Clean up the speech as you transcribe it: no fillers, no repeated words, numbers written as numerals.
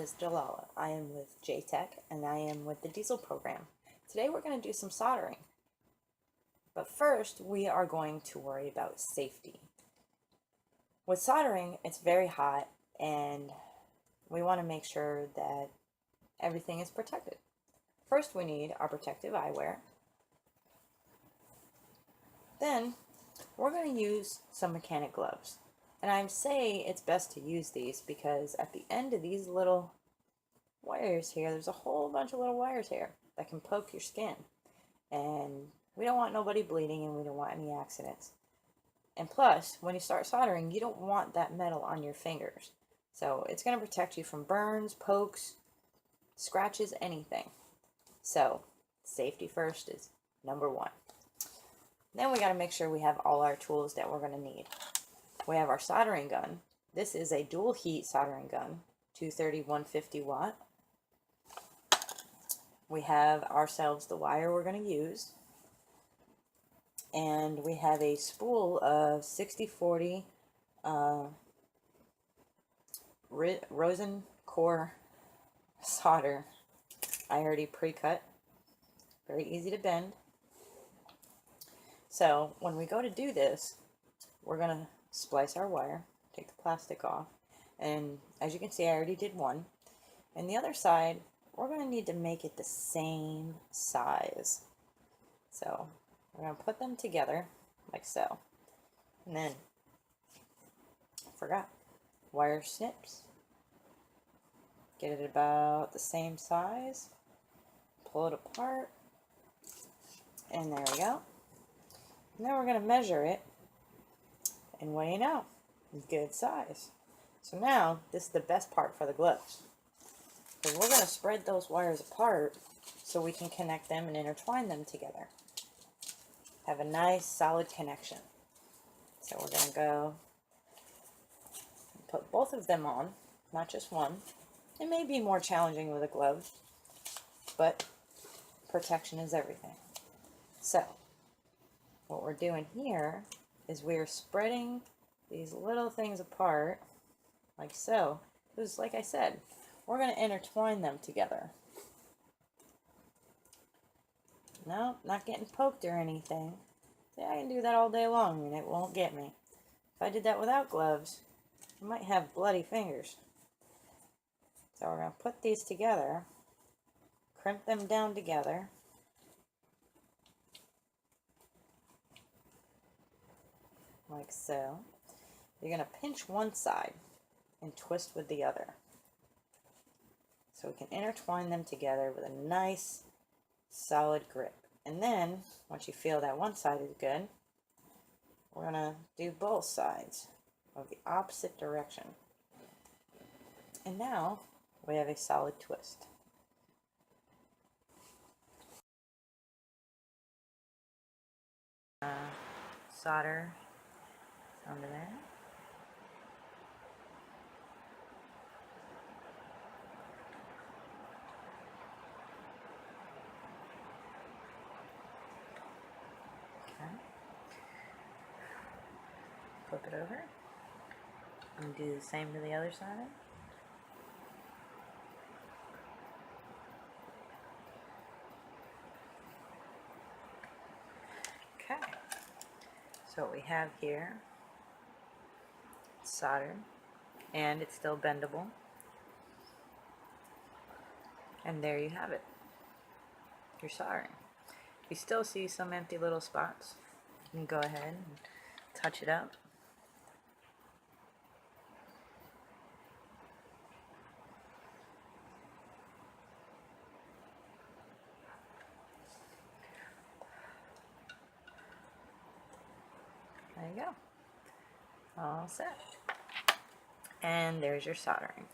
is Jalala. I am with JTech and I am with the diesel program. Today we're going to do some soldering. But first we are going to worry about safety. With soldering, it's very hot and we want to make sure that everything is protected. First we need our protective eyewear. Then we're going to use some mechanic gloves. And I say it's best to use these because at the end of these little wires here, there's a whole bunch of little wires here that can poke your skin. And we don't want nobody bleeding and we don't want any accidents. And plus, when you start soldering, you don't want that metal on your fingers. So it's going to protect you from burns, pokes, scratches, anything. So safety first is number one. Then we got to make sure we have all our tools that we're going to need. We have our soldering gun. This is a dual heat soldering gun, 230, 150 watt. We have ourselves the wire we're going to use. And we have a spool of 60-40 rosin core solder. I already pre-cut. Very easy to bend. So when we go to do this, we're going to splice our wire, take the plastic off, and as you can see I already did one. And the other side, we're going to need to make it the same size. So we're going to put them together like so. And then, wire snips. Get it about the same size. Pull it apart. And there we go. And then we're going to measure it. And what do you know? Good size. So now, this is the best part for the gloves. Because we're going to spread those wires apart so we can connect them and intertwine them together. Have a nice solid connection. So we're going to go and put both of them on, not just one. It may be more challenging with a glove, but protection is everything. So what we're doing here is we're spreading these little things apart like so, because like I said, we're going to intertwine them together. No, not getting poked or anything. Yeah, I can do that all day long and it won't get me. If I did that without gloves, I might have bloody fingers. So we're going to put these together, crimp them down together. Like so. You're going to pinch one side and twist with the other. So we can intertwine them together with a nice solid grip. And then, once you feel that one side is good, we're going to do both sides of the opposite direction. And now, we have a solid twist. Solder under there. Okay. Flip it over and do the same to the other side. Okay. So what we have here, soldered, and it's still bendable. And there you have it. You're soldering. If you still see some empty little spots, you can go ahead and touch it up. There you go. All set. And there's your soldering.